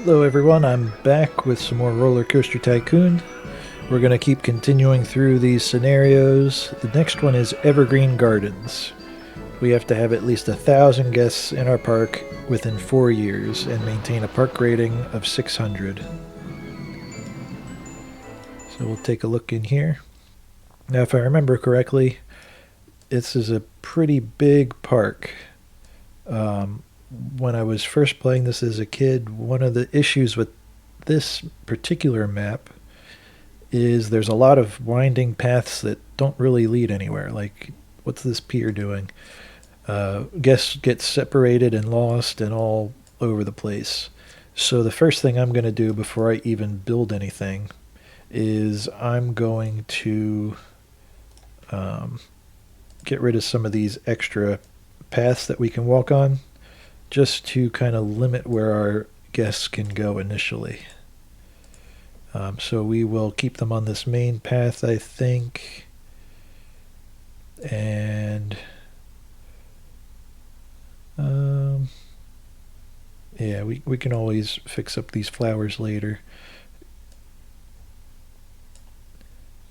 Hello everyone, I'm back with some more Rollercoaster Tycoon. We're going to keep continuing through these scenarios. The next one is Evergreen Gardens. We have to have at least 1,000 guests in our park within 4 years and maintain a park rating of 600. So we'll take a look in here. Now if I remember correctly, this is a pretty big park. When I was first playing this as a kid, one of the issues with this particular map is there's a lot of winding paths that don't really lead anywhere. Like, what's this pier doing? Guests get separated and lost and all over the place. So the first thing I'm going to do before I even build anything is I'm going to get rid of some of these extra paths that we can walk on, just to kind of limit where our guests can go initially. So we will keep them on this main path, I think. And yeah, we can always fix up these flowers later.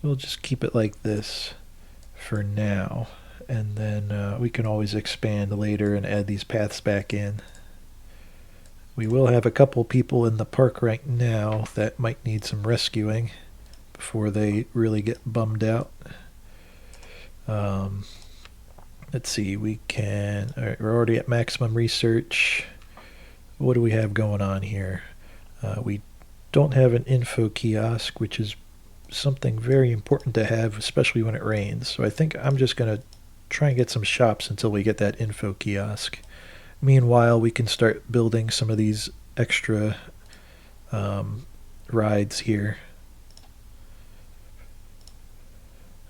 We'll just keep it like this for now. And then we can always expand later and add these paths back in. We will have a couple people in the park right now that might need some rescuing before they really get bummed out. Let's see, we can... Alright, we're already at maximum research. What do we have going on here? We don't have an info kiosk, which is something very important to have, especially when it rains. So I think I'm just going to try and get some shops until we get that info kiosk. Meanwhile, we can start building some of these extra rides here.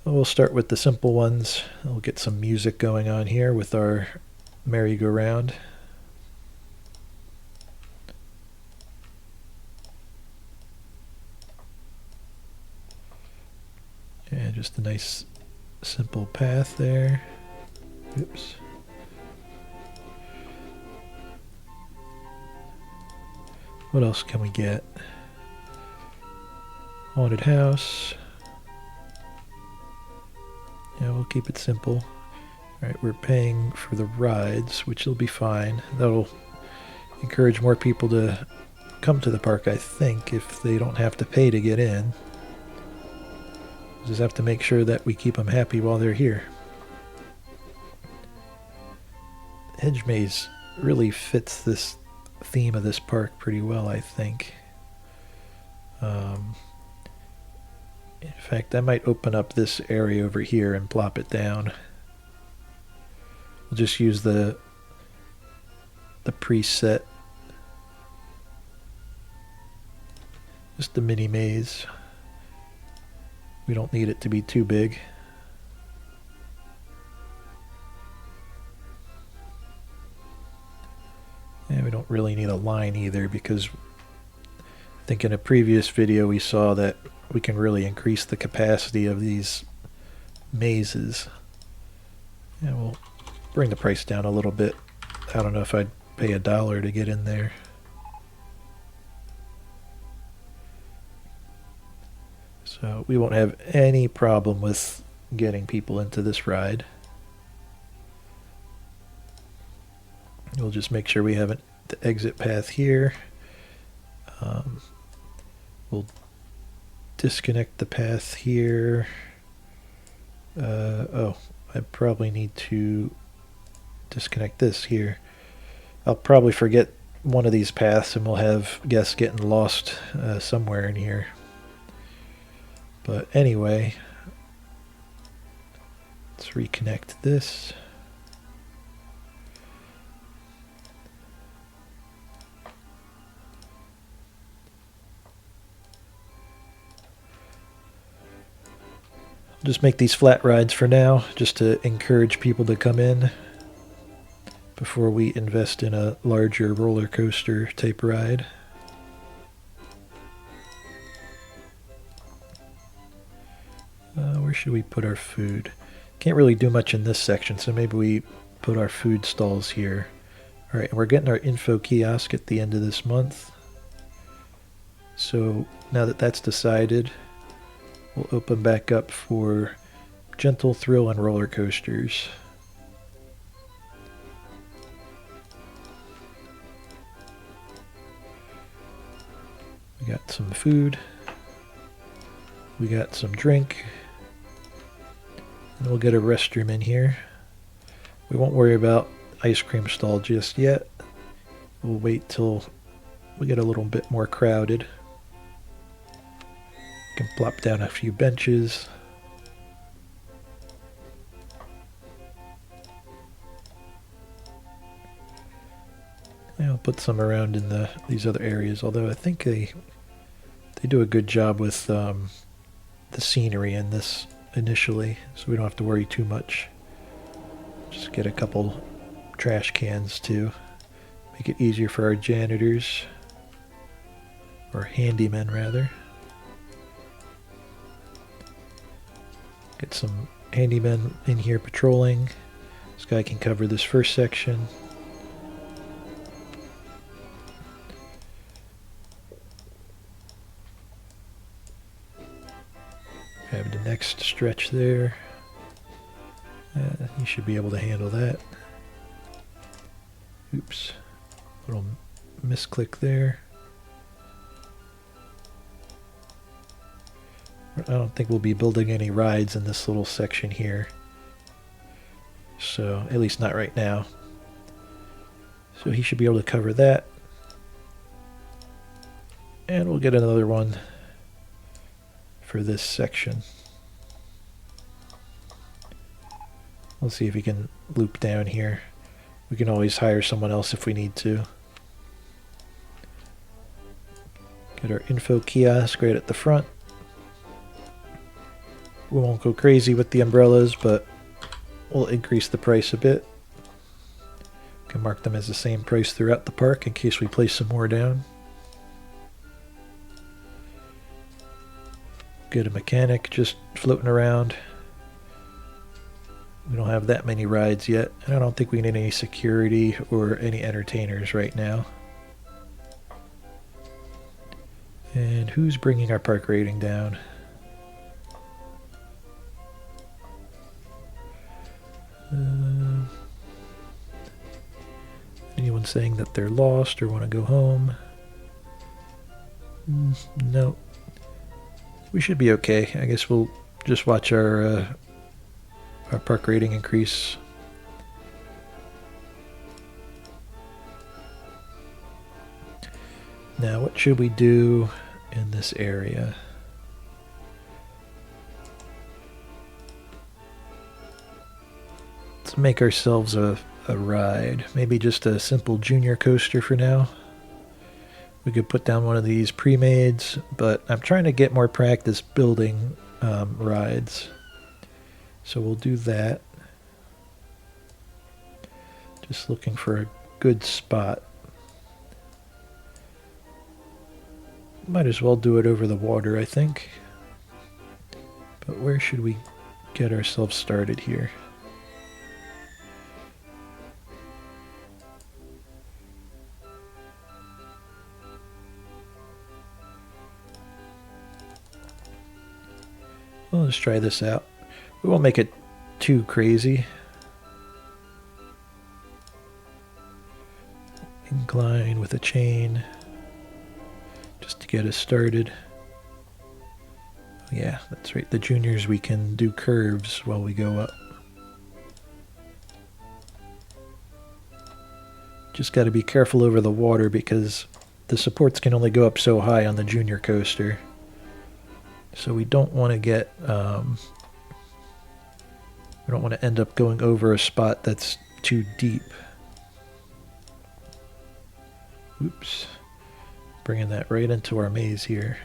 We'll start with the simple ones. We'll get some music going on here with our merry-go-round. And just a nice simple path there. Oops. What else can we get? Haunted house. Yeah, we'll keep it simple. Alright, we're paying for the rides, which will be fine. That'll encourage more people to come to the park, I think, if they don't have to pay to get in. Just have to make sure that we keep them happy while they're here. Hedge maze really fits this theme of this park pretty well, I think. In fact, I might open up this area over here and plop it down. We'll just use the preset. Just the mini maze. We don't need it to be too big. And we don't really need a line either, because I think in a previous video we saw that we can really increase the capacity of these mazes. And we'll bring the price down a little bit. I don't know if I'd pay $1 to get in there. So we won't have any problem with getting people into this ride. We'll just make sure we have the exit path here. We'll disconnect the path here. Oh, I probably need to disconnect this here. I'll probably forget one of these paths and we'll have guests getting lost somewhere in here. But anyway, let's reconnect this. Just make these flat rides for now, just to encourage people to come in before we invest in a larger roller coaster type ride. Where should we put our food? Can't really do much in this section, so maybe we put our food stalls here. Alright, we're getting our info kiosk at the end of this month. So now that that's decided, we'll open back up for Gentle Thrill and Roller Coasters. We got some food. We got some drink. And we'll get a restroom in here. We won't worry about ice cream stall just yet. We'll wait till we get a little bit more crowded. Can plop down a few benches. And I'll put some around in these other areas, although I think they do a good job with the scenery in this initially, so we don't have to worry too much. Just get a couple trash cans to make it easier for our janitors, or handymen rather. Get some handymen in here patrolling. This guy can cover this first section. Have the next stretch there. You should be able to handle that. Oops. Little misclick there. I don't think we'll be building any rides in this little section here. So, at least not right now. So he should be able to cover that. And we'll get another one for this section. We'll see if we can loop down here. We can always hire someone else if we need to. Get our info kiosk right at the front. We won't go crazy with the umbrellas, but we'll increase the price a bit. We can mark them as the same price throughout the park in case we place some more down. Get a mechanic just floating around. We don't have that many rides yet, and I don't think we need any security or any entertainers right now. And who's bringing our park rating down? Anyone saying that they're lost or want to go home? No. We should be okay. I guess we'll just watch our park rating increase. Now, what should we do in this area? Let's make ourselves a ride. Maybe just a simple junior coaster for now. We could put down one of these pre-mades, but I'm trying to get more practice building rides. So we'll do that. Just looking for a good spot. Might as well do it over the water, I think. But where should we get ourselves started here? Well, let's try this out. We won't make it too crazy. Incline with a chain just to get us started. Yeah, that's right. The juniors, we can do curves while we go up. Just got to be careful over the water because the supports can only go up so high on the junior coaster. So we don't want to get, we don't want to end up going over a spot that's too deep. Oops. Bringing that right into our maze here.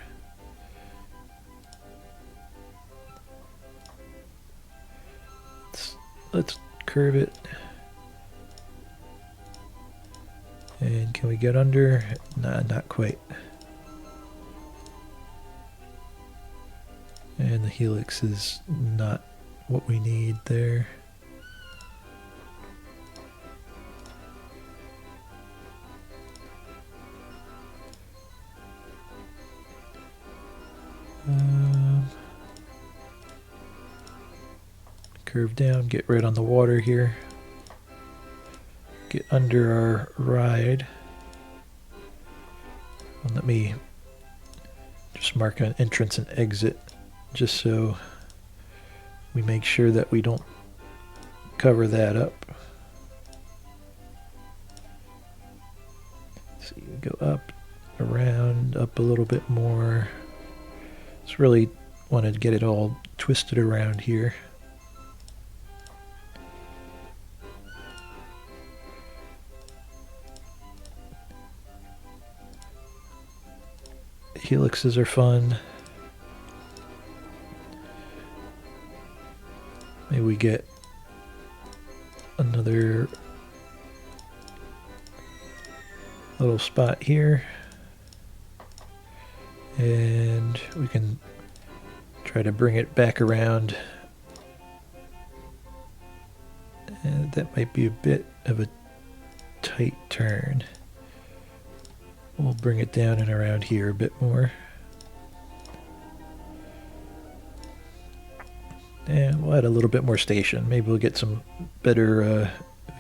Let's curve it. And can we get under? Nah, not quite. And the helix is not what we need there. Curve down, get right on the water here. Get under our ride. And let me just mark an entrance and exit just so we make sure that we don't cover that up. So you go up, around, up a little bit more. Just really want to get it all twisted around here. Helixes are fun. Maybe we get another little spot here. And we can try to bring it back around. And that might be a bit of a tight turn. We'll bring it down and around here a bit more. And we'll add a little bit more station. Maybe we'll get some better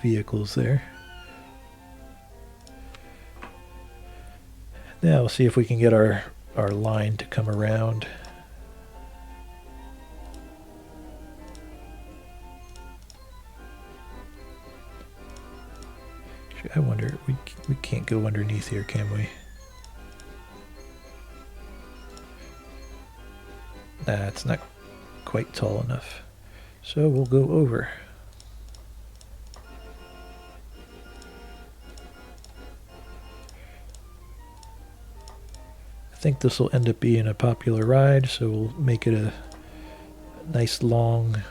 vehicles there. Now we'll see if we can get our line to come around. I wonder, we can't go underneath here, can we? Nah, it's not quite tall enough. So we'll go over. I think this will end up being a popular ride, so we'll make it a nice long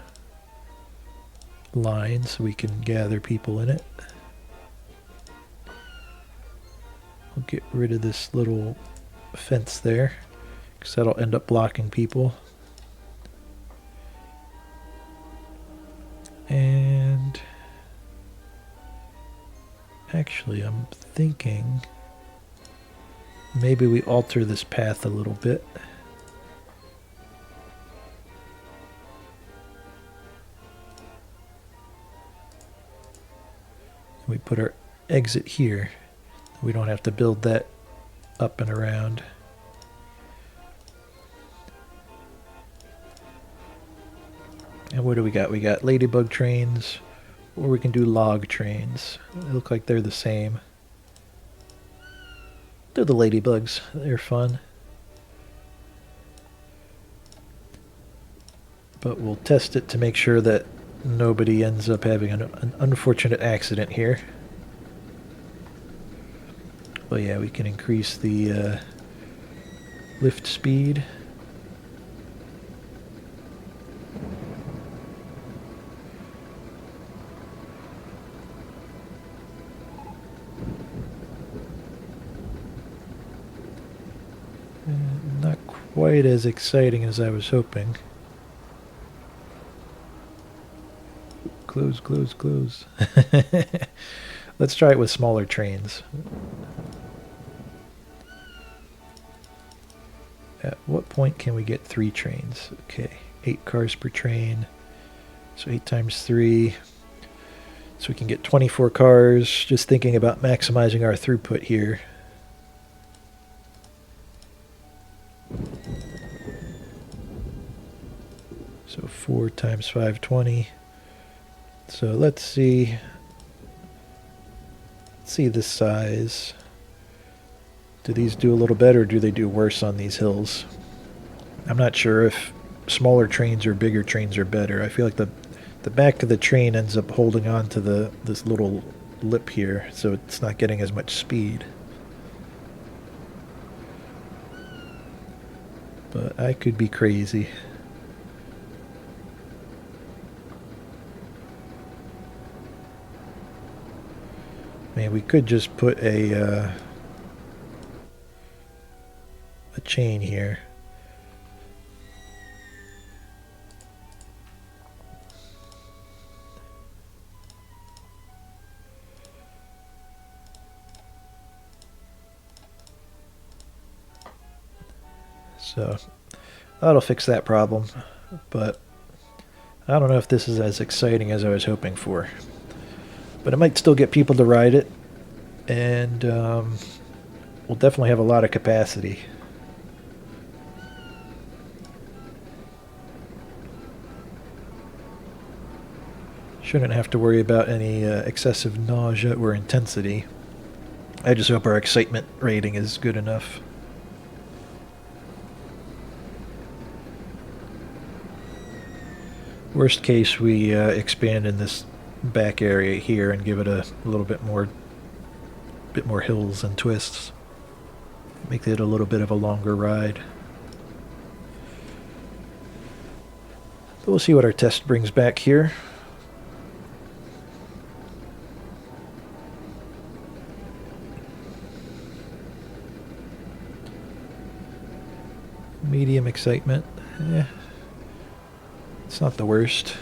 line so we can gather people in it. We'll get rid of this little fence there, because that'll end up blocking people. And actually, I'm thinking maybe we alter this path a little bit. We put our exit here. We don't have to build that up and around. And what do we got? We got ladybug trains, or we can do log trains. They look like they're the same. They're the ladybugs. They're fun. But we'll test it to make sure that nobody ends up having an unfortunate accident here. But yeah, we can increase the lift speed. Not quite as exciting as I was hoping. Close, close, close. Let's try it with smaller trains. At what point can we get 3 trains? Okay, 8 cars per train. So 8 times 3. So we can get 24 cars. Just thinking about maximizing our throughput here. So 4 times 520. So let's see this size. Do these do a little better, or do they do worse on these hills? I'm not sure if smaller trains or bigger trains are better. I feel like the back of the train ends up holding on to this little lip here, so it's not getting as much speed. But I could be crazy. Man, we could just put a chain here. So that'll fix that problem, but I don't know if this is as exciting as I was hoping for, but it might still get people to ride it, and we'll definitely have a lot of capacity. Shouldn't have to worry about any excessive nausea or intensity. I just hope our excitement rating is good enough. Worst case, we expand in this back area here and give it a little bit more hills and twists. Make it a little bit of a longer ride. But we'll see what our test brings back here. Medium excitement. It's not the worst.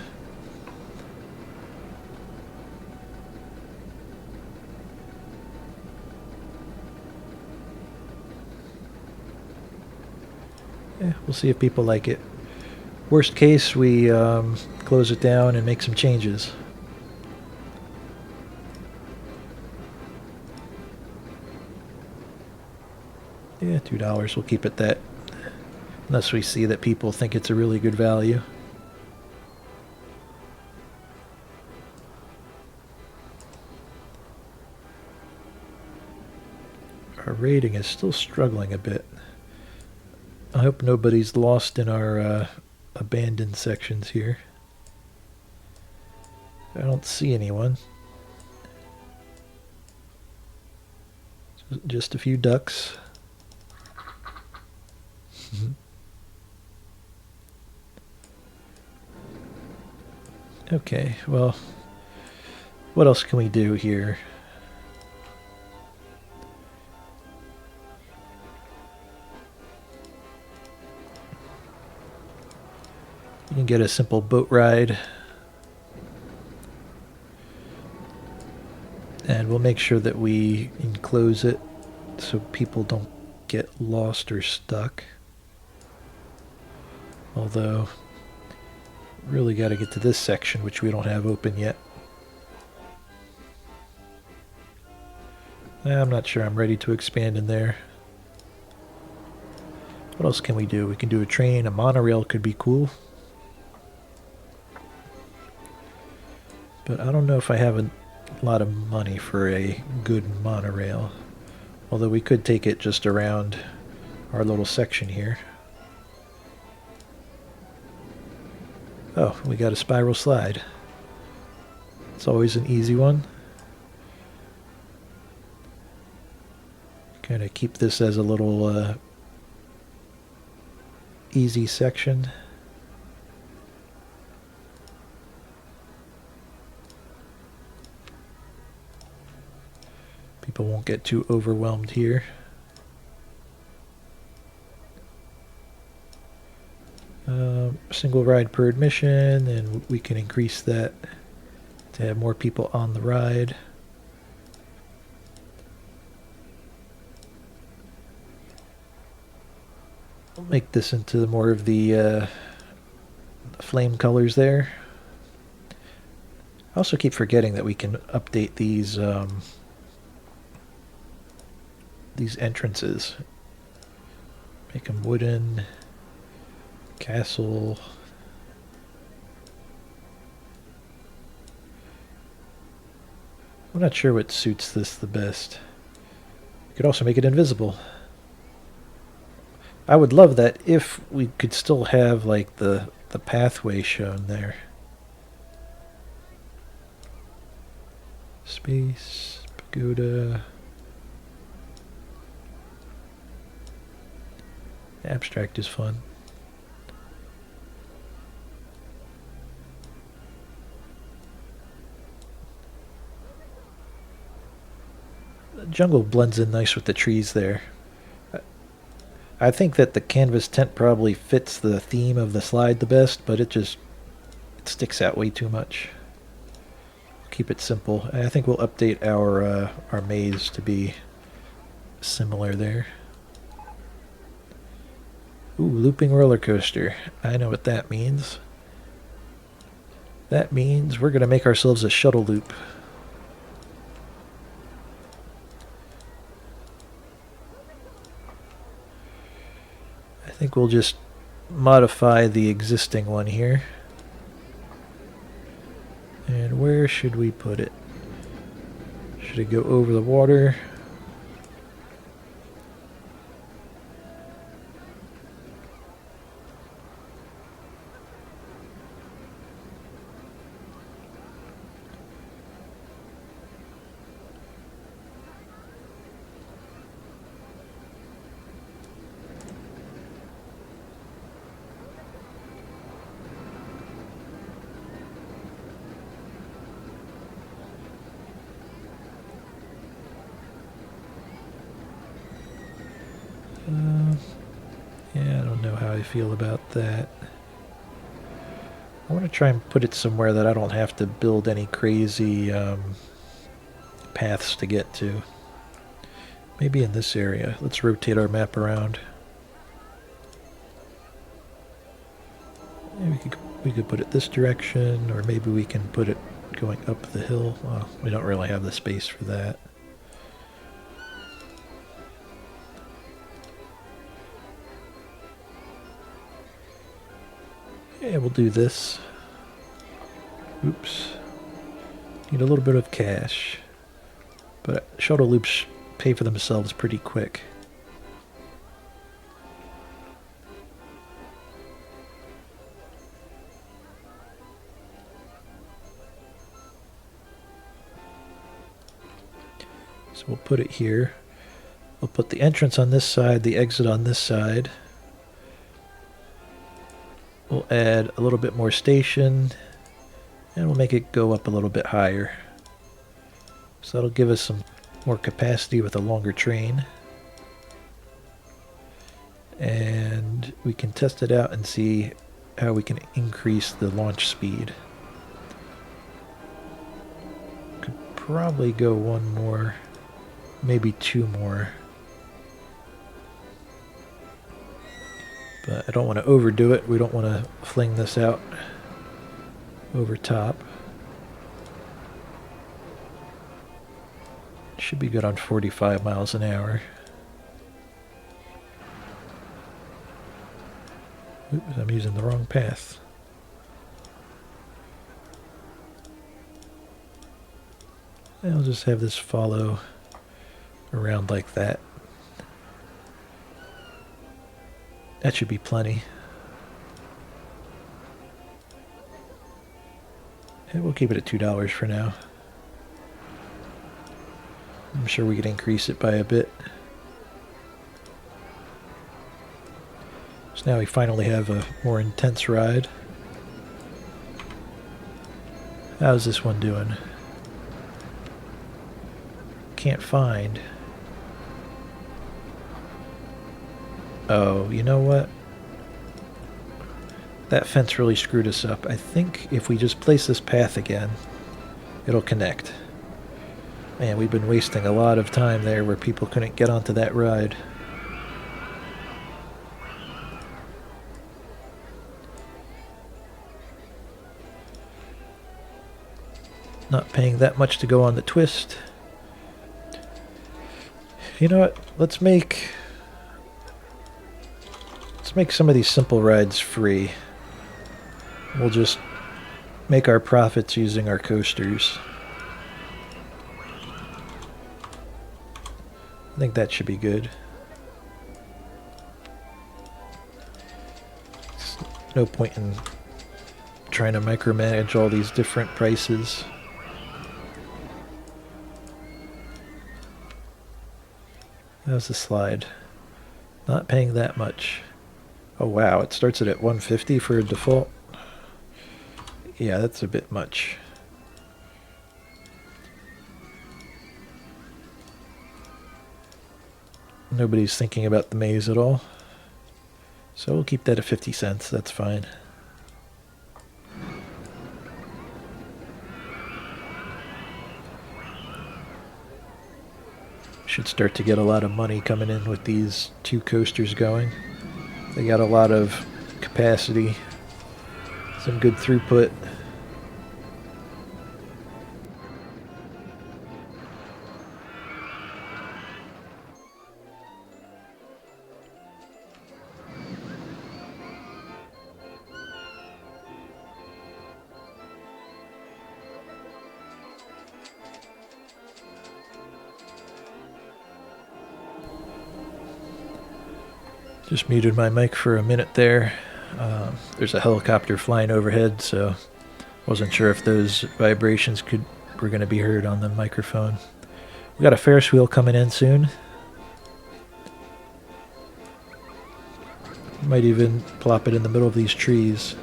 We'll see if people like it. Worst case, we close it down and make some changes. Yeah, $2. We'll keep it that. Unless we see that people think it's a really good value. Our rating is still struggling a bit. I hope nobody's lost in our abandoned sections here. I don't see anyone. Just a few ducks. Okay, well, what else can we do here? You can get a simple boat ride. And we'll make sure that we enclose it so people don't get lost or stuck. Although, really got to get to this section, which we don't have open yet. I'm not sure I'm ready to expand in there. What else can we do? We can do a train. A monorail could be cool. But I don't know if I have a lot of money for a good monorail. Although we could take it just around our little section here. Oh, we got a spiral slide. It's always an easy one. Kind of keep this as a little easy section. People won't get too overwhelmed here. Single ride per admission, and we can increase that to have more people on the ride. We'll make this into more of the flame colors there. I also keep forgetting that we can update these entrances. Make them wooden. Castle. I'm not sure what suits this the best. We could also make it invisible. I would love that if we could still have like the pathway shown there. Space, pagoda. Abstract is fun. The jungle blends in nice with the trees there. I think that the canvas tent probably fits the theme of the slide the best, but it sticks out way too much. Keep it simple. I think we'll update our maze to be similar there. Ooh, looping roller coaster. I know what that means. That means we're going to make ourselves a shuttle loop. I think we'll just modify the existing one here. And where should we put it? Should it go over the water? Yeah, I don't know how I feel about that. I want to try and put it somewhere that I don't have to build any crazy paths to get to. Maybe in this area. Let's rotate our map around. Maybe we could put it this direction, or maybe we can put it going up the hill. Well, we don't really have the space for that. Yeah, we'll do this. Oops. Need a little bit of cash. But shuttle loops pay for themselves pretty quick. So we'll put it here. We'll put the entrance on this side, the exit on this side. We'll add a little bit more station, and we'll make it go up a little bit higher. So that'll give us some more capacity with a longer train. And we can test it out and see how we can increase the launch speed. Could probably go one more, maybe two more. But I don't want to overdo it. We don't want to fling this out over top. Should be good on 45 miles an hour. Oops, I'm using the wrong path. And I'll just have this follow around like that. That should be plenty. And we'll keep it at $2 for now. I'm sure we could increase it by a bit. So now we finally have a more intense ride. How's this one doing? Can't find. Oh, you know what? That fence really screwed us up. I think if we just place this path again, it'll connect. Man, we've been wasting a lot of time there where people couldn't get onto that ride. Not paying that much to go on the twist. You know what? Let's make some of these simple rides free. We'll just make our profits using our coasters. I think that should be good. There's no point in trying to micromanage all these different prices. How's the slide? Not paying that much. Oh wow, it starts at 150 for a default. Yeah, that's a bit much. Nobody's thinking about the maze at all. So we'll keep that at 50 cents, that's fine. Should start to get a lot of money coming in with these two coasters going. They got a lot of capacity, some good throughput. Just muted my mic for a minute there. There's a helicopter flying overhead, so wasn't sure if those vibrations were going to be heard on the microphone. We got a Ferris wheel coming in soon. Might even plop it in the middle of these trees.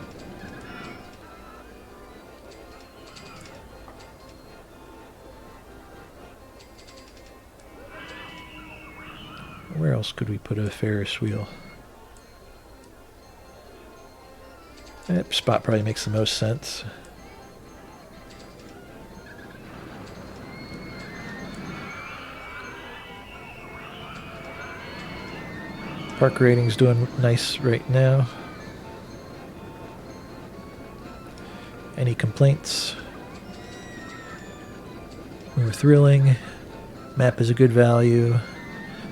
Where else could we put a Ferris wheel? That spot probably makes the most sense. Park rating's doing nice right now. Any complaints? More thrilling. Map is a good value.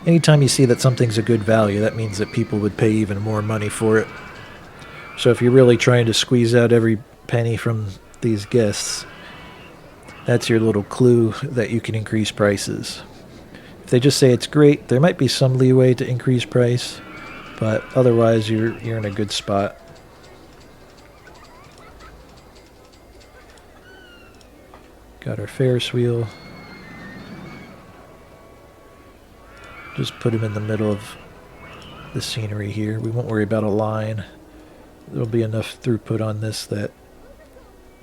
Anytime you see that something's a good value, that means that people would pay even more money for it. So if you're really trying to squeeze out every penny from these guests, that's your little clue that you can increase prices. If they just say it's great, there might be some leeway to increase price, but otherwise you're in a good spot. Got our Ferris wheel. Just put him in the middle of the scenery here. We won't worry about a line. There'll be enough throughput on this that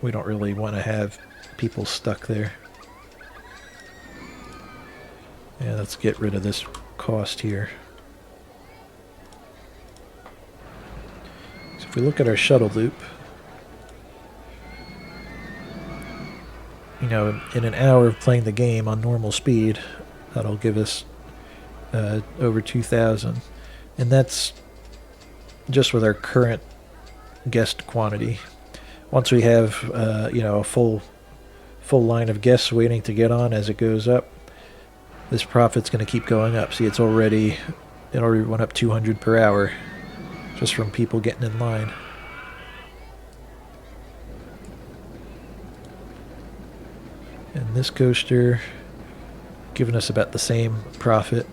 we don't really want to have people stuck there. Yeah, let's get rid of this cost here. So if we look at our shuttle loop, you know, in an hour of playing the game on normal speed, that'll give us over 2,000, and that's just with our current guest quantity. Once we have you know, a full line of guests waiting to get on as it goes up, this profit's going to keep going up. See, it already went up 200 per hour just from people getting in line. And this coaster giving us about the same profit.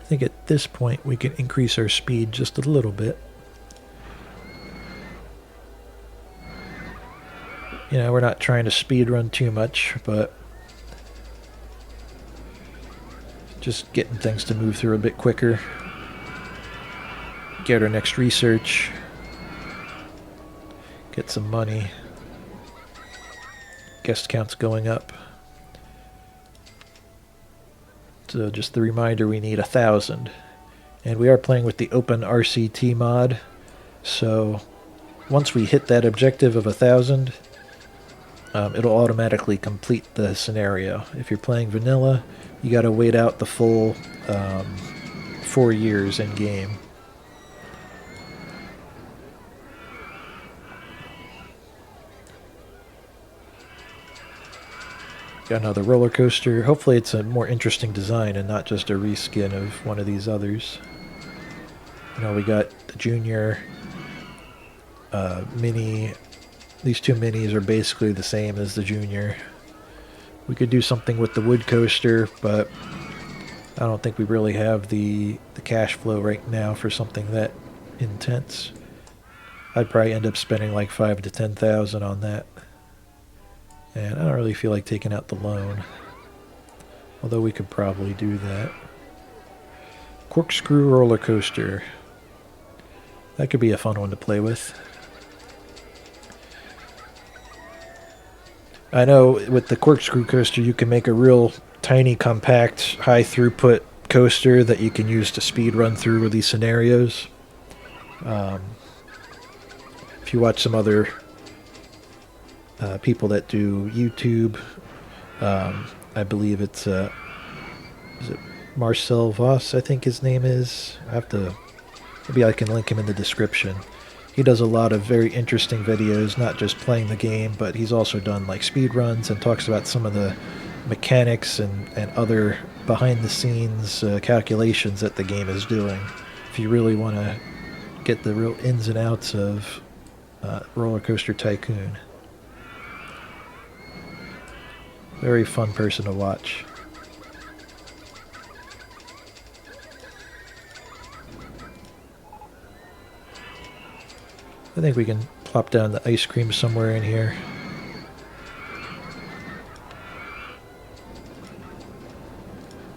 I think at this point we can increase our speed just a little bit. You know, we're not trying to speed run too much, but just getting things to move through a bit quicker. Get our next research. Get some money. Guest count's going up. So just the reminder, we need 1,000. And we are playing with the open RCT mod. So once we hit that objective of 1,000, it'll automatically complete the scenario. If you're playing vanilla, you got to wait out the full 4 years in game. Got another roller coaster. Hopefully it's a more interesting design and not just a reskin of one of these others. You know, we got the Junior Mini. These two minis are basically the same as the Junior. We could do something with the wood coaster, but I don't think we really have the cash flow right now for something that intense. I'd probably end up spending like 5,000 to 10,000 on that. And I don't really feel like taking out the loan. Although we could probably do that. Corkscrew roller coaster. That could be a fun one to play with. I know with the corkscrew coaster you can make a real tiny, compact, high throughput coaster that you can use to speed run through these scenarios. If you watch some other people that do YouTube, I believe it's is it Marcel Vos, I think his name is. Maybe I can link him in the description. He does a lot of very interesting videos, not just playing the game, but he's also done like speed runs and talks about some of the mechanics and other behind the scenes calculations that the game is doing. If you really want to get the real ins and outs of Rollercoaster Tycoon. Very fun person to watch. I think we can plop down the ice cream somewhere in here.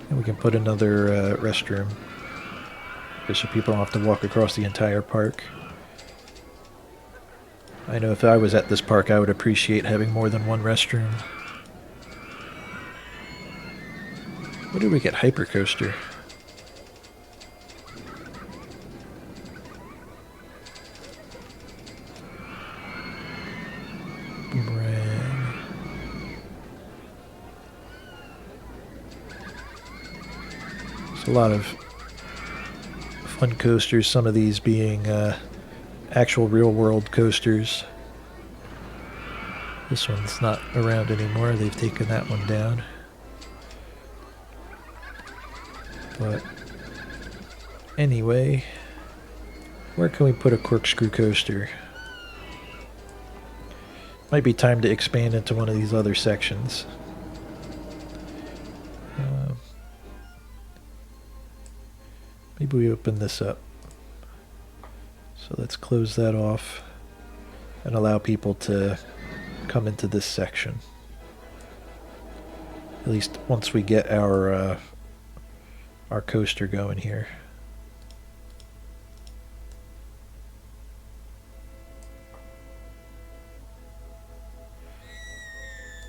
And we can put another restroom. Just so people don't have to walk across the entire park. I know if I was at this park, I would appreciate having more than one restroom. Where did we get Hypercoaster? Boomerang. There's a lot of fun coasters, some of these being actual real-world coasters. This one's not around anymore. They've taken that one down. But anyway, where can we put a corkscrew coaster? Might be time to expand into one of these other sections. Maybe we open this up. So let's close that off and allow people to come into this section. At least once we get our coaster going here.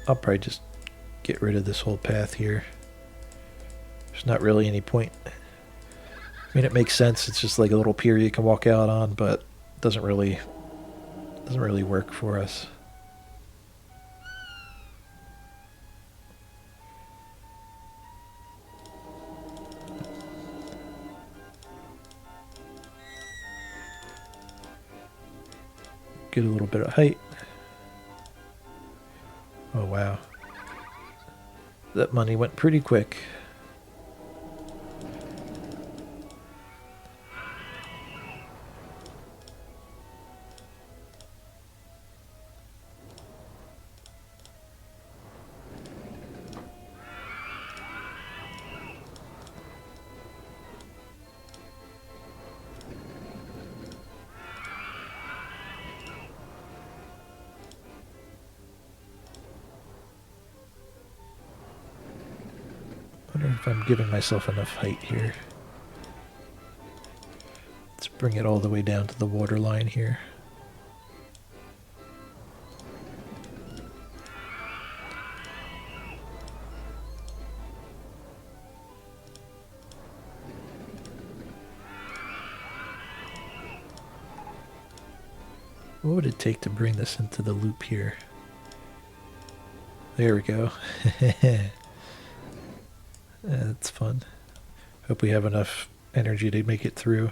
I'll probably just get rid of this whole path here. There's not really any point. I mean, it makes sense. It's just like a little pier you can walk out on, but it doesn't really work for us. Get a little bit of height. Oh wow. That money went pretty quick. If I'm giving myself enough height here. Let's bring it all the way down to the water line here. What would it take to bring this into the loop here? There we go. That's fun. Hope we have enough energy to make it through.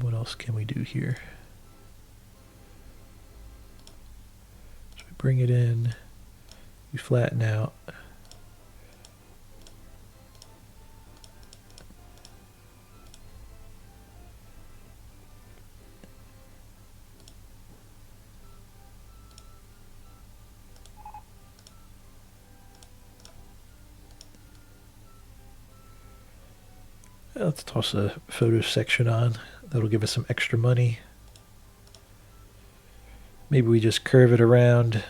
What else can we do here? Bring it in, we flatten out. Let's toss a photo section on. That'll give us some extra money. Maybe we just curve it around,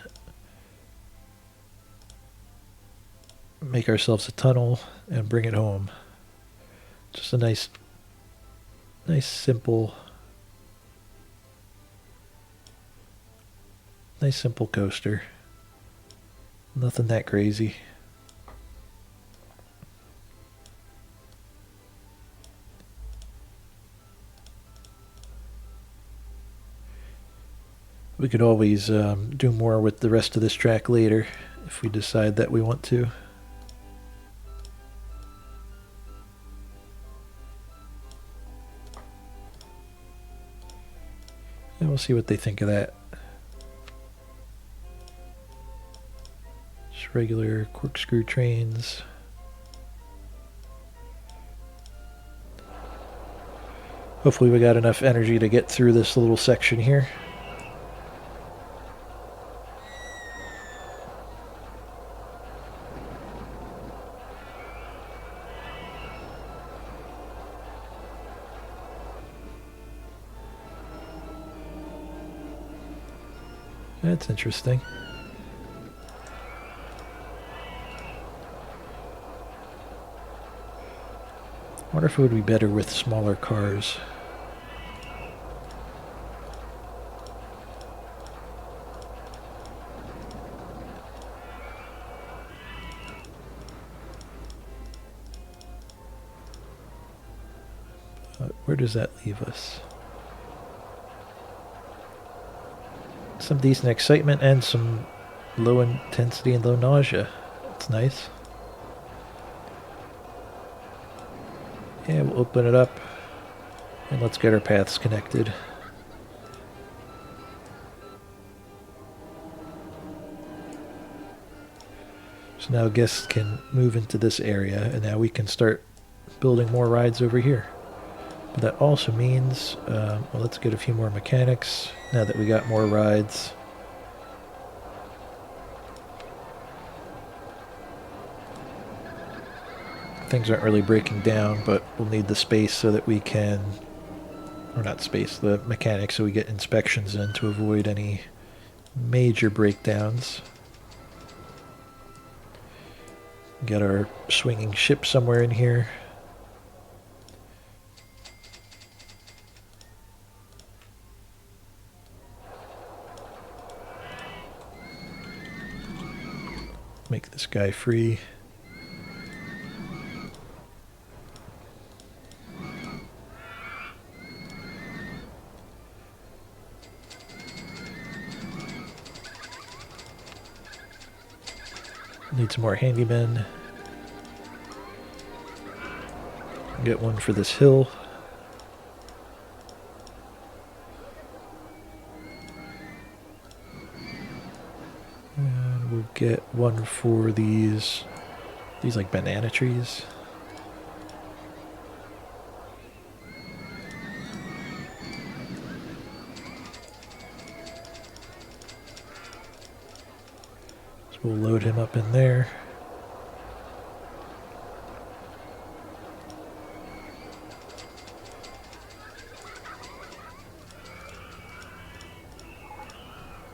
make ourselves a tunnel, and bring it home. Just a nice simple coaster. Nothing that crazy. We could always do more with the rest of this track later if we decide that we want to. And we'll see what they think of that. Just regular corkscrew trains. Hopefully we got enough energy to get through this little section here. That's interesting. I wonder if it would be better with smaller cars. Where does that leave us? Some decent excitement and some low intensity and low nausea. That's nice. Yeah, we'll open it up and let's get our paths connected. So now guests can move into this area and now we can start building more rides over here. But that also means, well, let's get a few more mechanics now that we got more rides. Things aren't really breaking down, but we'll need the space so that we can, or not space, the mechanics so we get inspections in to avoid any major breakdowns. Got our swinging ship somewhere in here. Make this guy free. Need some more handymen. Get one for this hill. And we'll get one for these like banana trees. We'll load him up in there.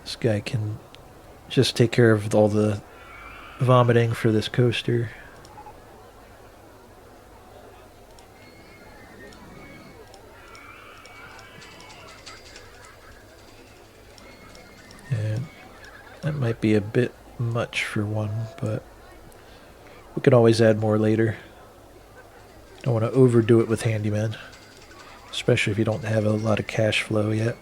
This guy can just take care of all the vomiting for this coaster. And that might be a bit much for one, but we can always add more later. Don't want to overdo it with handyman, especially if you don't have a lot of cash flow yet.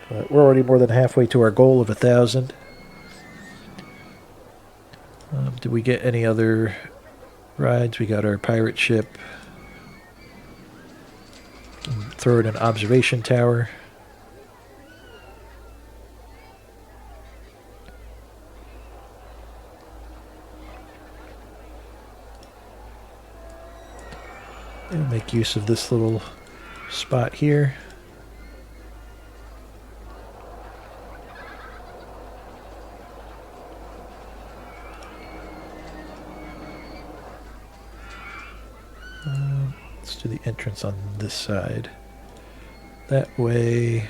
But we're already more than halfway to our goal of 1,000. Did we get any other rides? We got our pirate ship. Throw in an observation tower. And make use of this little spot here. Let's do the entrance on this side. That way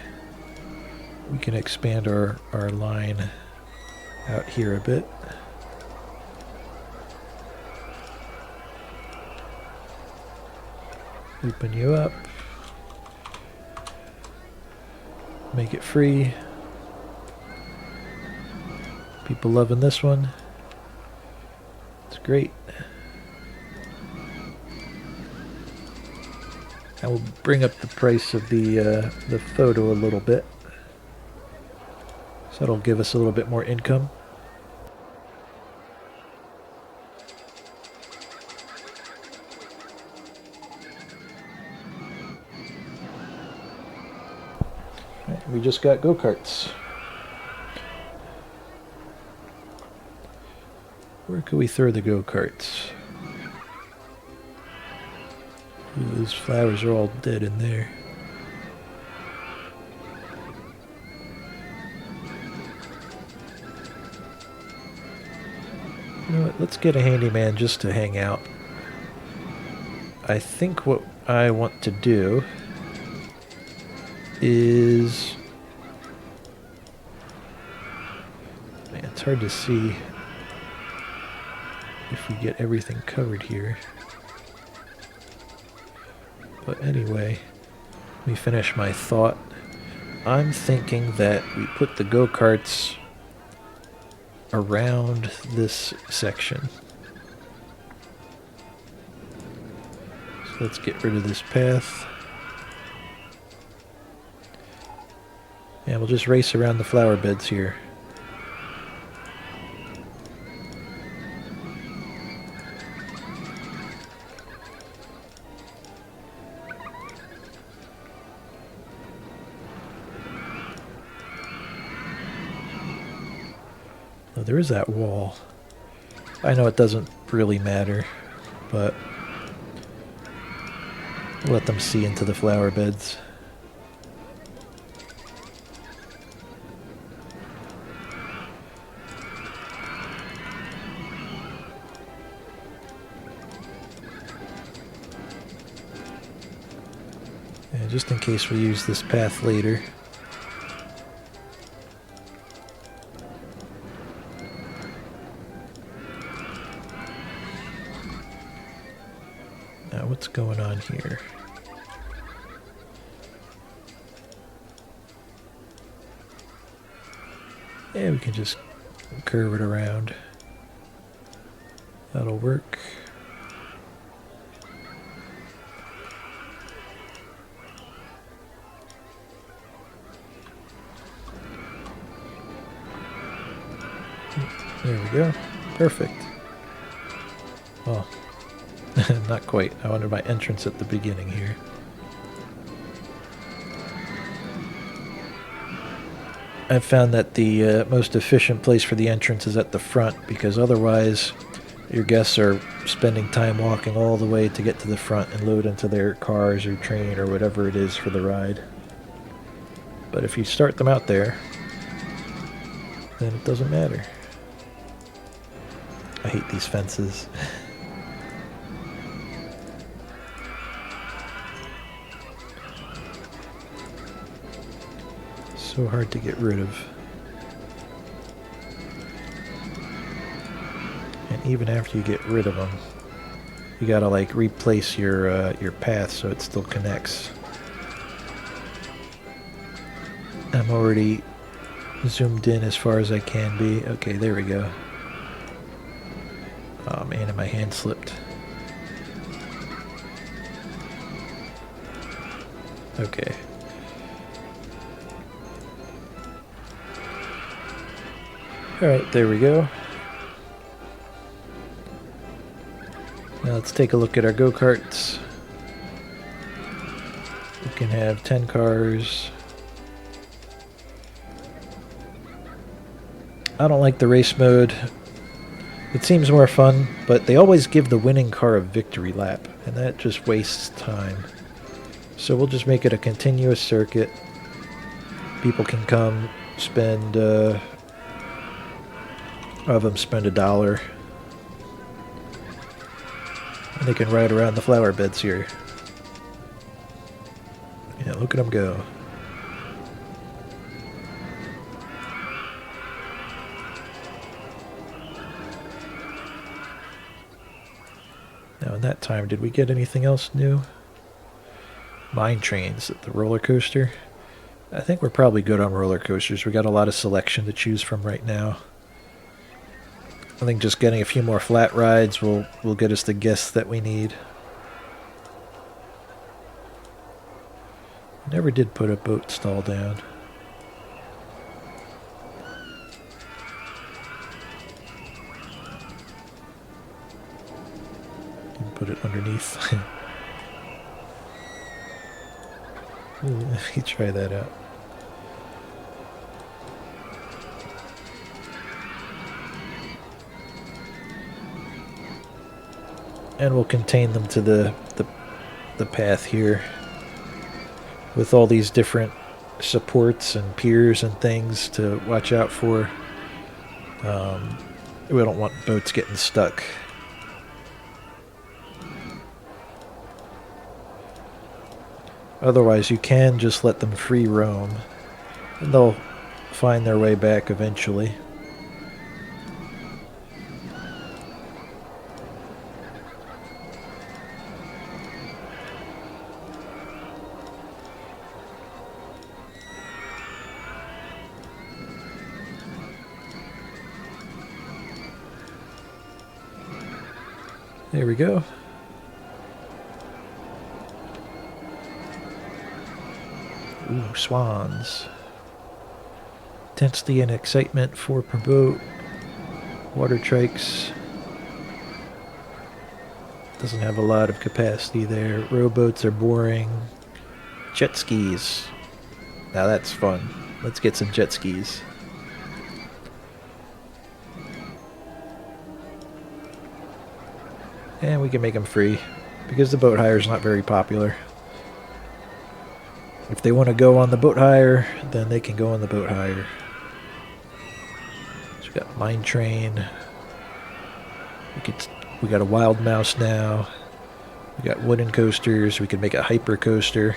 we can expand our line out here a bit. Open you up. Make it free. People loving this one. It's great. I will bring up the price of the photo a little bit. So that'll give us a little bit more income. we just got go-karts. Where could we throw the go-karts? Those flowers are all dead in there. You know what, let's get a handyman just to hang out. I think what I want to do is... Man, it's hard to see if we get everything covered here. But anyway, let me finish my thought. I'm thinking that we put the go-karts around this section. So let's get rid of this path. And we'll just race around the flower beds here. Oh, there is that wall. I know it doesn't really matter, but we'll let them see into the flower beds. And just in case we use this path later. Now what's going on here? Yeah, we can just curve it around. That'll work. There we go. Perfect. Well, not quite. I wanted my entrance at the beginning here. I've found that the most efficient place for the entrance is at the front, because otherwise your guests are spending time walking all the way to get to the front and load into their cars or train or whatever it is for the ride. But if you start them out there, then it doesn't matter. I hate these fences. So hard to get rid of. And even after you get rid of them, you gotta like replace your path so it still connects. I'm already zoomed in as far as I can be. Okay, there we go. Oh man, and my hand slipped. Okay. Alright, there we go. Now let's take a look at our go-karts. We can have 10 cars. I don't like the race mode. It seems more fun, but they always give the winning car a victory lap, and that just wastes time. So we'll just make it a continuous circuit. People can come spend, of them spend $1. And they can ride around the flower beds here. Yeah, look at them go. Now in that time, did we get anything else new? Mine trains at the roller coaster. I think we're probably good on roller coasters. We got a lot of selection to choose from right now. I think just getting a few more flat rides will get us the guests that we need. Never did put a boat stall down. And put it underneath. Let me try that out. And we'll contain them to the path here with all these different supports and piers and things to watch out for. We don't want boats getting stuck. Otherwise, you can just let them free roam, and they'll find their way back eventually. There we go. Ooh, swans. Intensity and excitement, 4 per boat. Water trikes. Doesn't have a lot of capacity there. Rowboats are boring. Jet skis. Now that's fun. Let's get some jet skis. And we can make them free, because the boat hire is not very popular. If they want to go on the boat hire, then they can go on the boat hire. So we got mine train. We got a wild mouse now. We got wooden coasters. We could make a hyper coaster.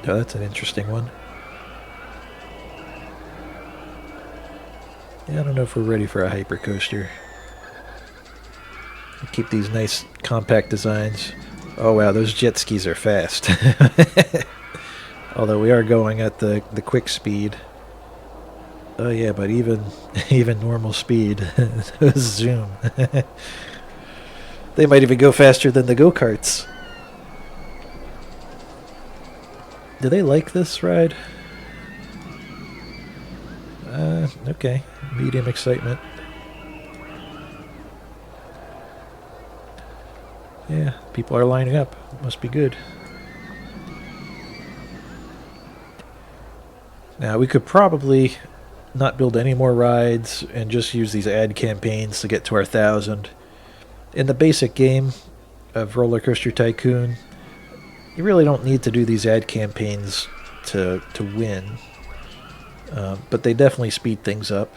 Oh, that's an interesting one. Yeah, I don't know if we're ready for a hyper coaster. Keep these nice compact designs. Oh wow, those jet skis are fast. Although we are going at the quick speed. Oh yeah, but even normal speed, zoom. They might even go faster than the go-karts. Do they like this ride? Okay. Medium excitement. Yeah, people are lining up. Must be good. Now, we could probably not build any more rides and just use these ad campaigns to get to our 1,000. In the basic game of Rollercoaster Tycoon, you really don't need to do these ad campaigns to win. But they definitely speed things up.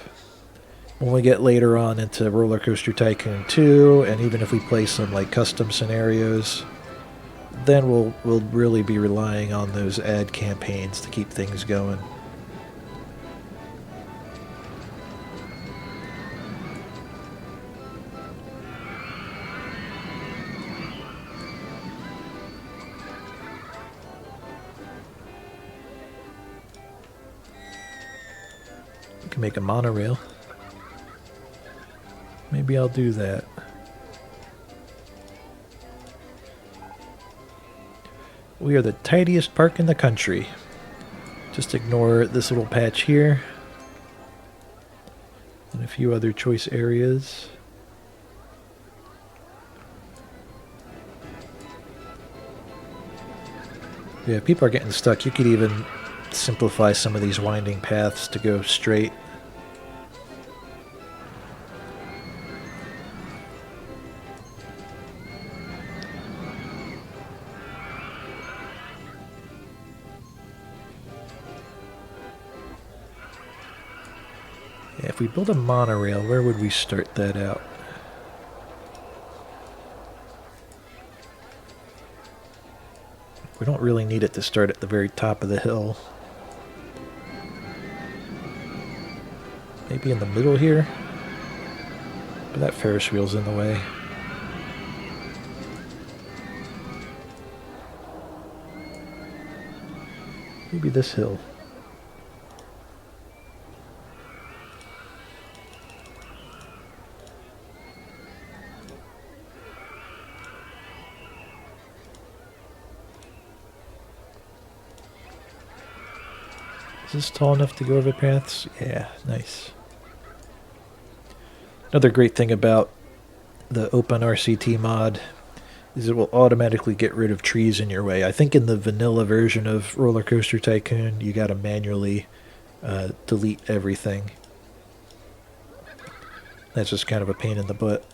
When we get later on into Rollercoaster Tycoon 2, and even if we play some like custom scenarios, then we'll really be relying on those ad campaigns to keep things going. We can make a monorail. Maybe I'll do that. We are the tidiest park in the country. Just ignore this little patch here. And a few other choice areas. Yeah, if people are getting stuck, you could even simplify some of these winding paths to go straight. Yeah, if we build a monorail, where would we start that out? We don't really need it to start at the very top of the hill. Maybe in the middle here? But that Ferris wheel's in the way. Maybe this hill. Is this tall enough to go over paths? Yeah, nice. Another great thing about the Open RCT mod is it will automatically get rid of trees in your way. I think in the vanilla version of Rollercoaster Tycoon, you got to manually delete everything. That's just kind of a pain in the butt.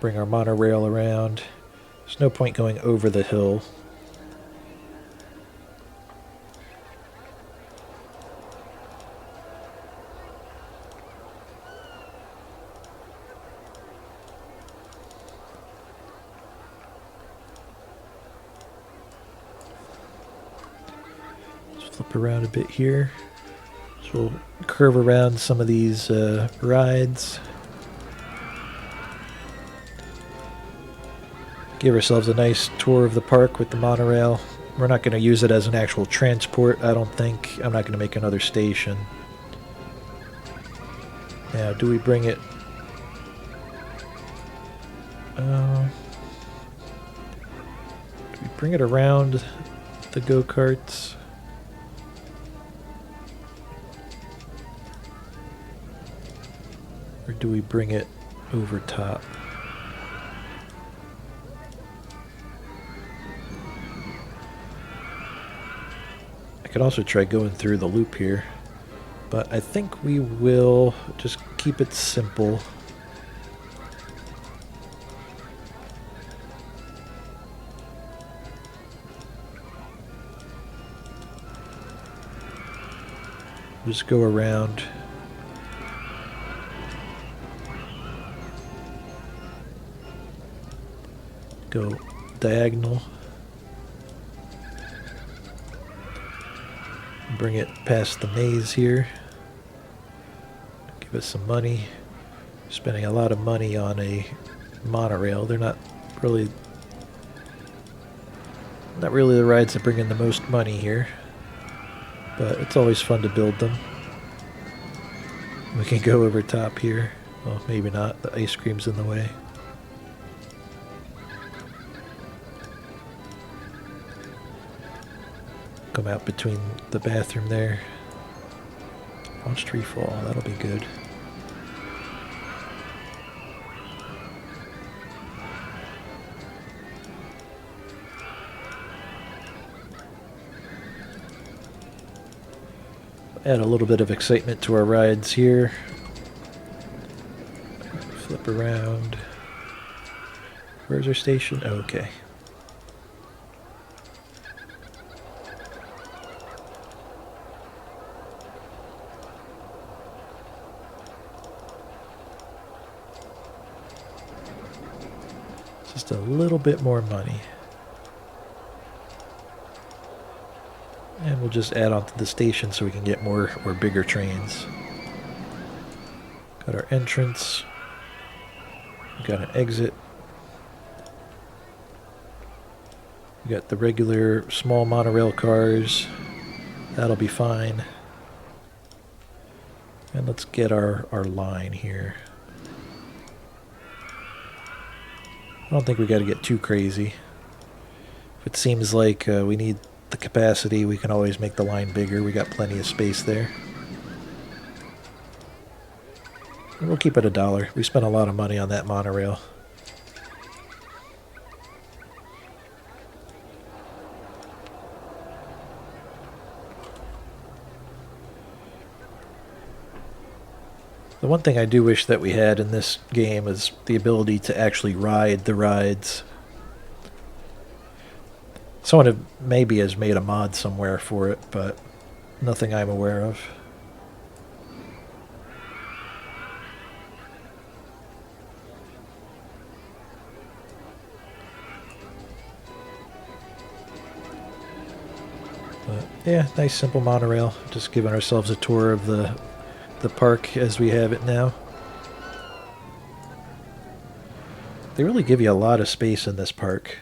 Bring our monorail around. There's no point going over the hill. Let's flip around a bit here. So we'll curve around some of these rides. Give ourselves a nice tour of the park with the monorail. We're not going to use it as an actual transport, I don't think. I'm not going to make another station. Now, do we bring it... do we bring it around the go-karts? Or do we bring it over top? I could also try going through the loop here, but I think we will just keep it simple. Just go around. Go diagonal. Bring it past the maze here. Give us some money. Spending a lot of money on a monorail. They're not really the rides that bring in the most money here, but it's always fun to build them. We can go over top here. Well, maybe not. The ice cream's in the way. Come out between the bathroom there. Launch tree fall, that'll be good. Add a little bit of excitement to our rides here. Flip around. Where's our station? Okay. Just a little bit more money. And we'll just add on to the station so we can get more or bigger trains. Got our entrance. We got an exit. We got the regular small monorail cars. That'll be fine. And let's get our line here. I don't think we got to get too crazy. If it seems like we need the capacity, we can always make the line bigger. We got plenty of space there. And we'll keep it $1. We spent a lot of money on that monorail. The one thing I do wish that we had in this game is the ability to actually ride the rides. Someone maybe has made a mod somewhere for it, but nothing I'm aware of. But yeah, nice simple monorail. Just giving ourselves a tour of the park as we have it now. They really give you a lot of space in this park.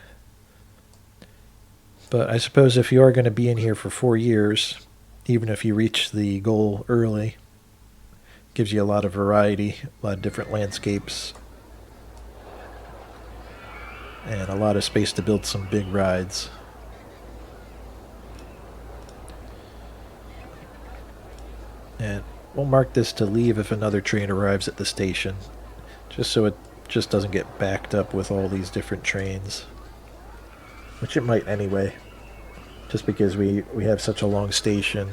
But I suppose if you are going to be in here for 4 years, even if you reach the goal early, gives you a lot of variety, a lot of different landscapes, and a lot of space to build some big rides. And we'll mark this to leave if another train arrives at the station, just so it just doesn't get backed up with all these different trains. Which it might anyway. just because we have such a long station.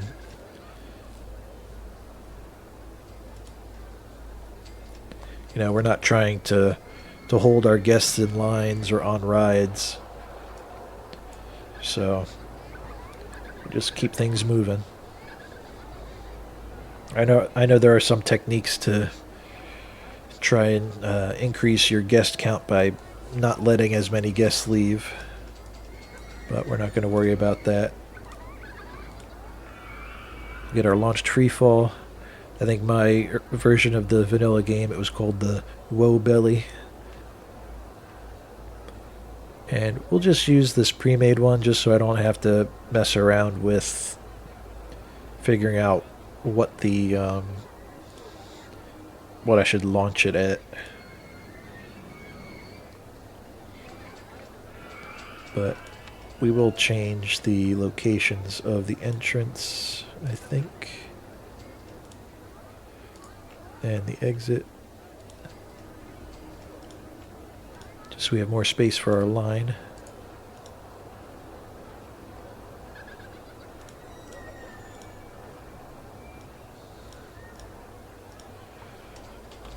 You know, we're not trying to hold our guests in lines or on rides. So just keep things moving. I know there are some techniques to try and increase your guest count by not letting as many guests leave, but we're not going to worry about that. Get our launched free fall. I think my version of the vanilla game, it was called the Woe Belly. And we'll just use this pre-made one just so I don't have to mess around with figuring out what the what I should launch it at. But we will change the locations of the entrance, I think, and the exit, just so we have more space for our line.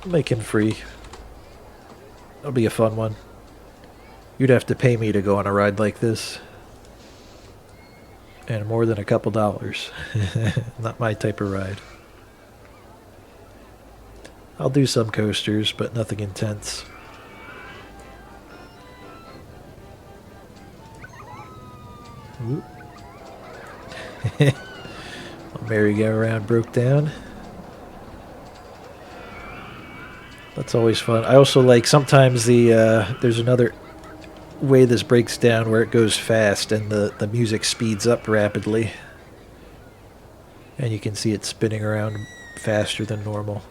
Make him free. That'll be a fun one. You'd have to pay me to go on a ride like this. And more than a couple dollars. Not my type of ride. I'll do some coasters, but nothing intense. Merry-go-round broke down. That's always fun. I also like sometimes there's another way this breaks down where it goes fast and the music speeds up rapidly. And you can see it spinning around faster than normal.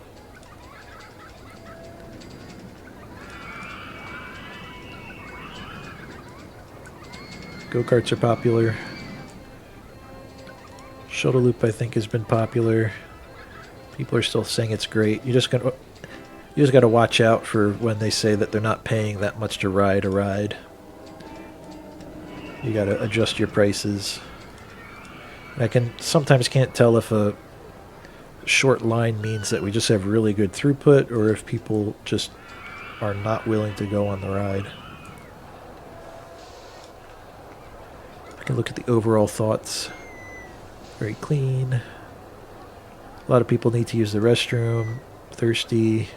Go-karts are popular. Shuttle loop, I think, has been popular. People are still saying it's great. You just got to watch out for when they say that they're not paying that much to ride a ride. You got to adjust your prices. And sometimes can't tell if a short line means that we just have really good throughput or if people just are not willing to go on the ride. I can look at the overall thoughts. Very clean. A lot of people need to use the restroom. Thirsty.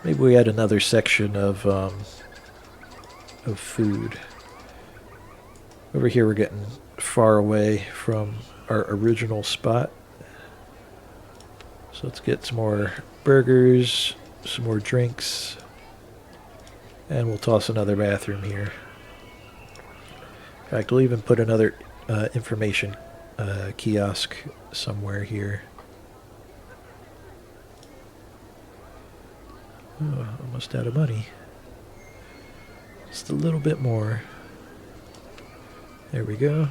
Maybe we add another section of food. Over here we're getting far away from our original spot. So let's get some more burgers, some more drinks, and we'll toss another bathroom here. In fact, we'll even put another information kiosk somewhere here. Oh, almost out of money. Just a little bit more. There we go.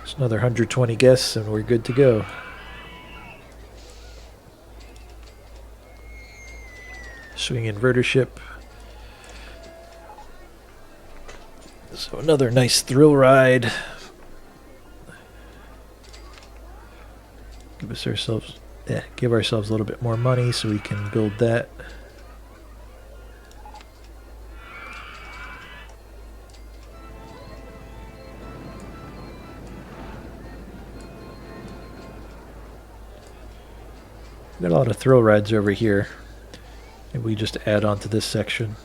It's another 120 guests and we're good to go. Swing inverter ship. So another nice thrill ride. Give ourselves a little bit more money so we can build that. Got a lot of thrill rides over here. Maybe we just add on to this section.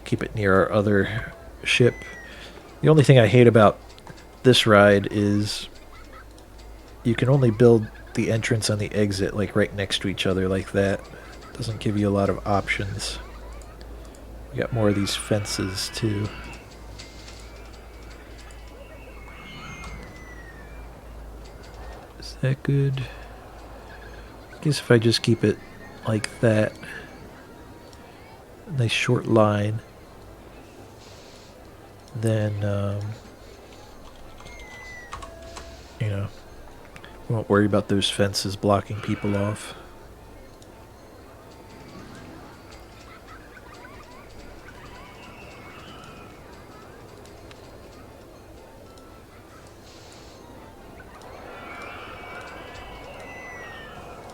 Keep it near our other ship. The only thing I hate about this ride is you can only build the entrance and the exit like right next to each other like that. Doesn't give you a lot of options. We got more of these fences too. Is that good? I guess if I just keep it like that. Nice short line. Then you know, we won't worry about those fences blocking people off.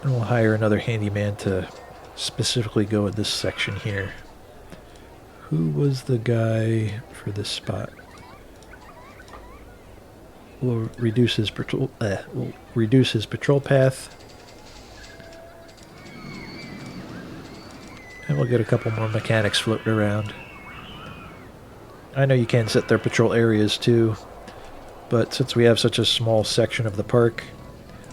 And we'll hire another handyman to specifically go in this section here. Who was the guy for this spot? We'll reduce his patrol path. And we'll get a couple more mechanics floating around. I know you can set their patrol areas too, but since we have such a small section of the park,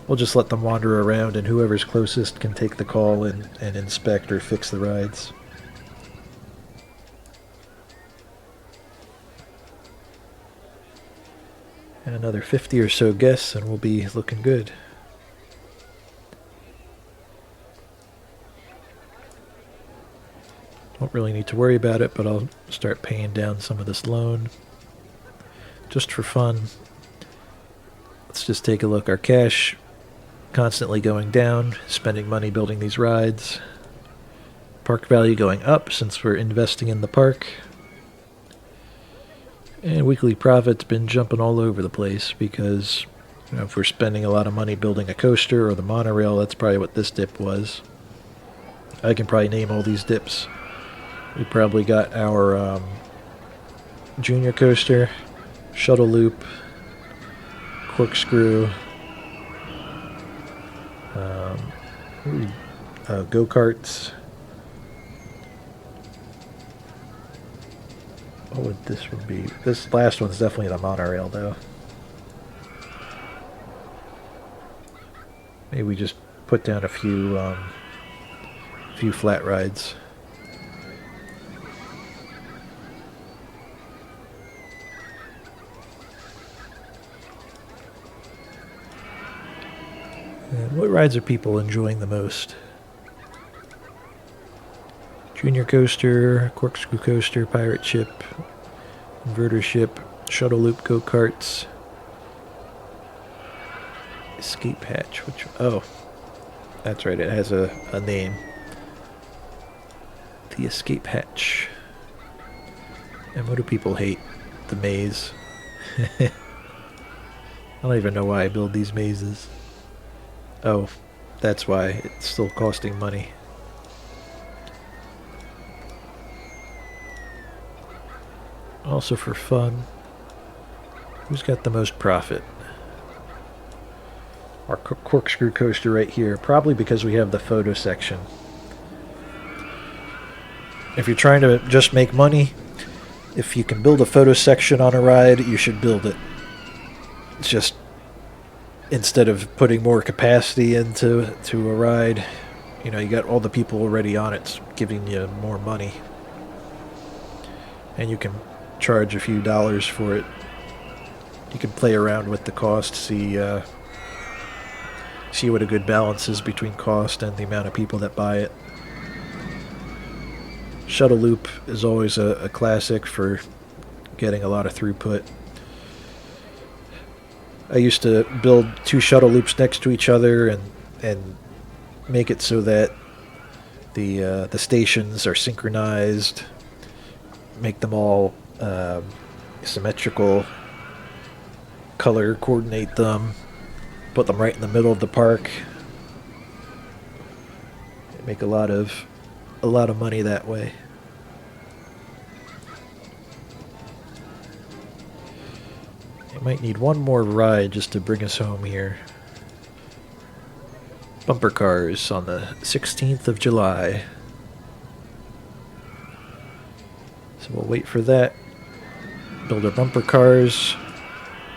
we'll just let them wander around, and whoever's closest can take the call and inspect or fix the rides. And another 50 or so guests, and we'll be looking good. Don't really need to worry about it, but I'll start paying down some of this loan. Just for fun. Let's just take a look. Our cash constantly going down, spending money building these rides. Park value going up since we're investing in the park. And weekly profit's been jumping all over the place because, you know, if we're spending a lot of money building a coaster or the monorail, that's probably what this dip was. I can probably name all these dips. We probably got our junior coaster, shuttle loop, corkscrew, go-karts. What would this one be? This last one's definitely the monorail, though. Maybe we just put down a few flat rides. And what rides are people enjoying the most? Junior coaster, corkscrew coaster, pirate ship, inverter ship, shuttle loop, go-karts, escape hatch. Oh, that's right, it has a name. The escape hatch. And what do people hate? The maze. I don't even know why I build these mazes. Oh, that's why. It's still costing money. Also for fun, who's got the most profit? Our corkscrew coaster right here, probably because we have the photo section. If you're trying to just make money, if you can build a photo section on a ride, you should build it. It's just, instead of putting more capacity into a ride, you know, you got all the people already on it, giving you more money. And you can charge a few dollars for it. You can play around with the cost, see what a good balance is between cost and the amount of people that buy it. Shuttle loop is always a classic for getting a lot of throughput. I used to build 2 shuttle loops next to each other and make it so that the stations are synchronized, make them all symmetrical, color coordinate them, put them right in the middle of the park. Make a lot of money that way. I might need one more ride just to bring us home here. Bumper cars on the 16th of July. So we'll wait for that. Build our bumper cars.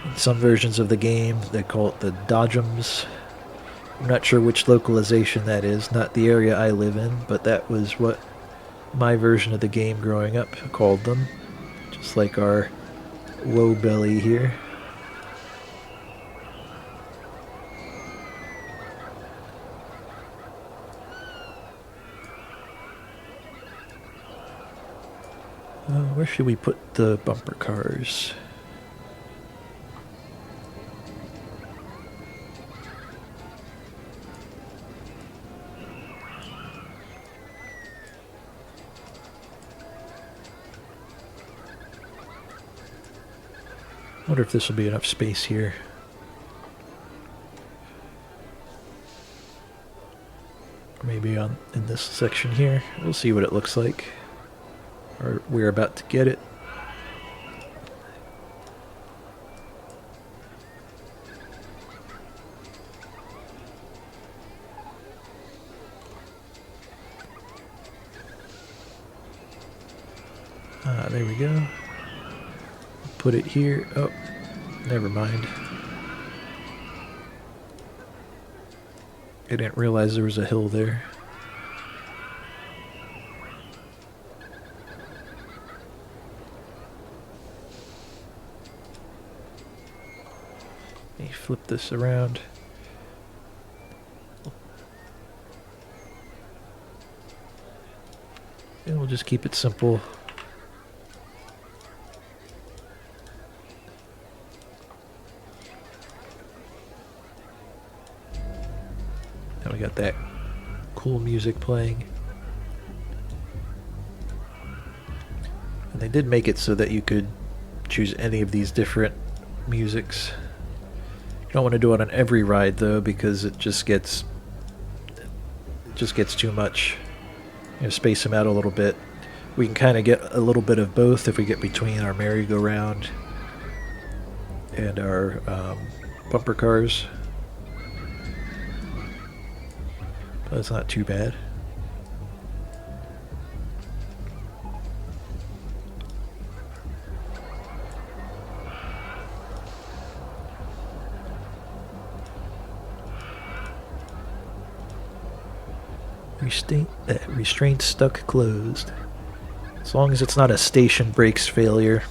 In some versions of the game, they call it the Dodgems. I'm not sure which localization that is, not the area I live in, but that was what my version of the game growing up called them. Just like our Woe Belly here. Where should we put the bumper cars? Wonder if this will be enough space here. Maybe in this section here. We'll see what it looks like. Or we're about to get it. There we go. Put it here. Oh, never mind. I didn't realize there was a hill there. Let me flip this around. And we'll just keep it simple. Now we got that cool music playing. And they did make it so that you could choose any of these different musics. You don't want to do it on every ride though, because it just gets too much. You know, space them out a little bit. We can kind of get a little bit of both if we get between our merry-go-round and our bumper cars. But it's not too bad. Restraint stuck closed. As long as it's not a station brakes failure,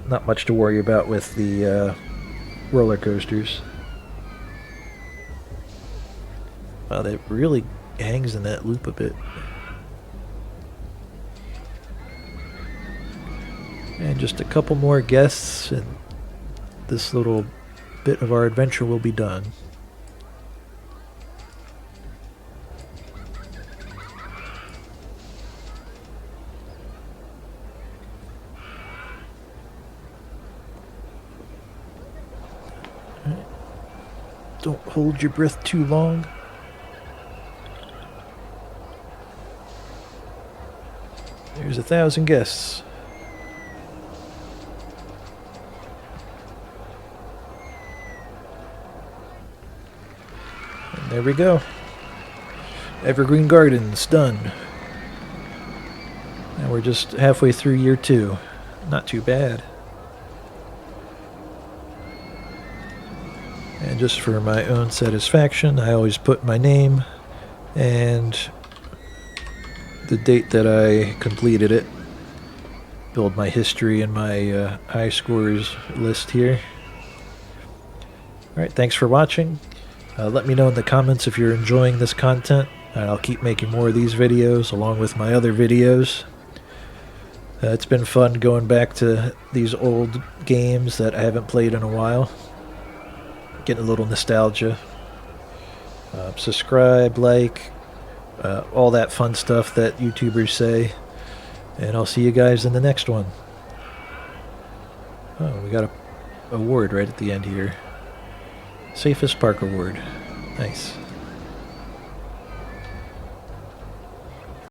not much to worry about with the roller coasters. Wow, that really hangs in that loop a bit. And just a couple more guests and this little bit of our adventure will be done. Don't hold your breath too long. There's 1,000 guests. And there we go. Evergreen Gardens done. And we're just halfway through year 2. Not too bad. And just for my own satisfaction, I always put my name and the date that I completed it. Build my history and my high scores list here. Alright, thanks for watching. Let me know in the comments if you're enjoying this content. I'll keep making more of these videos along with my other videos. It's been fun going back to these old games that I haven't played in a while. Getting a little nostalgia. Subscribe, like, all that fun stuff that YouTubers say. And I'll see you guys in the next one. Oh, we got a award right at the end here. Safest Park Award. Nice.